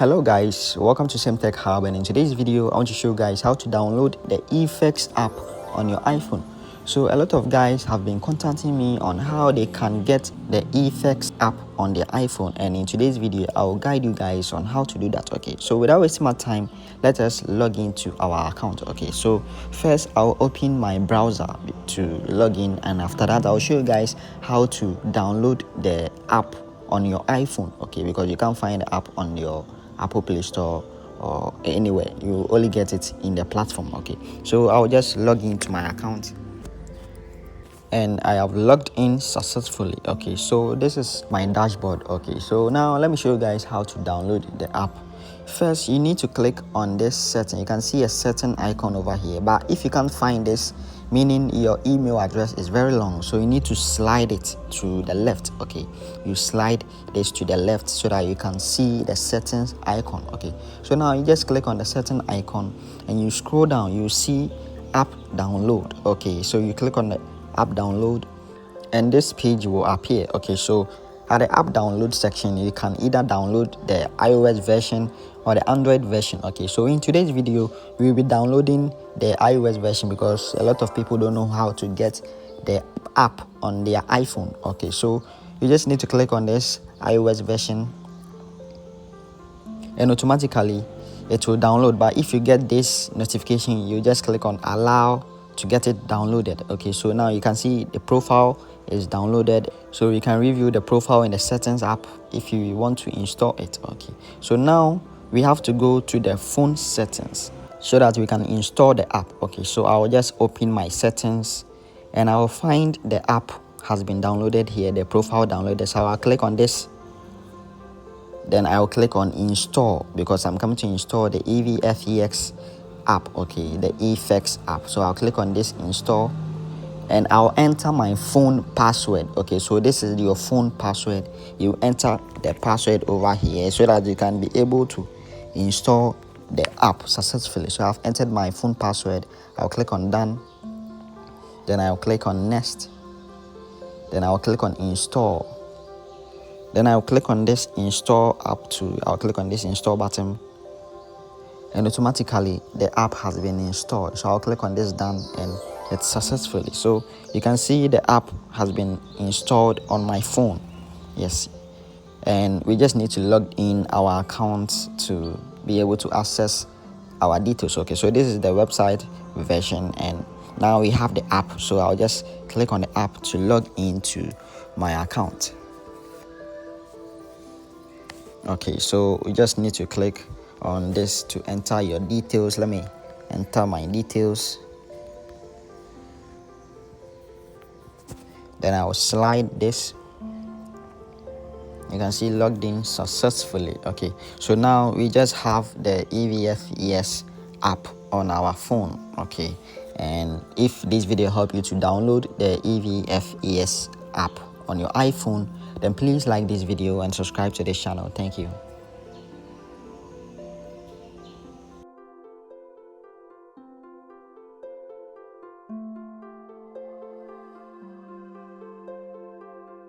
Hello guys, welcome to Same Tech Hub, and in today's video I want to show you guys how to download the EVFEX app on your iPhone. So a lot of guys have been contacting me on how they can get the EVFEX app on their iPhone, and in today's video I'll guide you guys on how to do that. Okay, so without wasting my time, let us log into our account. Okay, so first I'll open my browser to log in, and after that I'll show you guys how to download the app on your iPhone. Okay, because you can't find the app on your Apple Play Store or anywhere. You only get it in the platform. Okay, so I'll just log into my account, and I have logged in successfully. Okay, so this is my dashboard. Okay, so now let me show you guys how to download the app. First, you need to click on this setting. You can see a certain icon over here, but if you can't find this, meaning your email address is very long, so you need to slide it to the left. Okay, you slide this to the left so that you can see the settings icon. Okay, so now you just click on the setting icon and you scroll down, you see app download. Okay, so you click on the app download and this page will appear. Okay, so at the app download section, you can either download the iOS version or the Android version. Okay, so in today's video we'll be downloading the iOS version because a lot of people don't know how to get the app on their iPhone. Okay, so you just need to click on this iOS version and automatically it will download. But if you get this notification, you just click on allow to get it downloaded. Okay, so now you can see the profile is downloaded, so you can review the profile in the settings app if you want to install it. Okay, so now we have to go to the phone settings so that we can install the app. Okay, so I'll just open my settings and I'll find the app has been downloaded here, the profile downloaded. So I'll click on this, then I'll click on install because I'm coming to install the EVFEX app. Okay, the EVFEX app. So I'll click on this install and I'll enter my phone password. Okay, so this is your phone password. You enter the password over here so that you can be able to install the app successfully. So I've entered my phone password. I'll click on done, then I'll click on next, then I'll click on install, then I'll click on this install app I'll click on this install button, and automatically the app has been installed. So I'll click on this done and it's successfully. So you can see the app has been installed on my phone. Yes, and we just need to log in our account to be able to access our details. Okay, so this is the website version and now we have the app. So I'll just click on the app to log into my account. Okay, so we just need to click on this to enter your details. Let me enter my details, then I will slide this. You can see logged in successfully. Okay, so now we just have the EVFEX app on our phone. Okay, and if this video helped you to download the EVFEX app on your iPhone, then please like this video and subscribe to this channel. Thank you.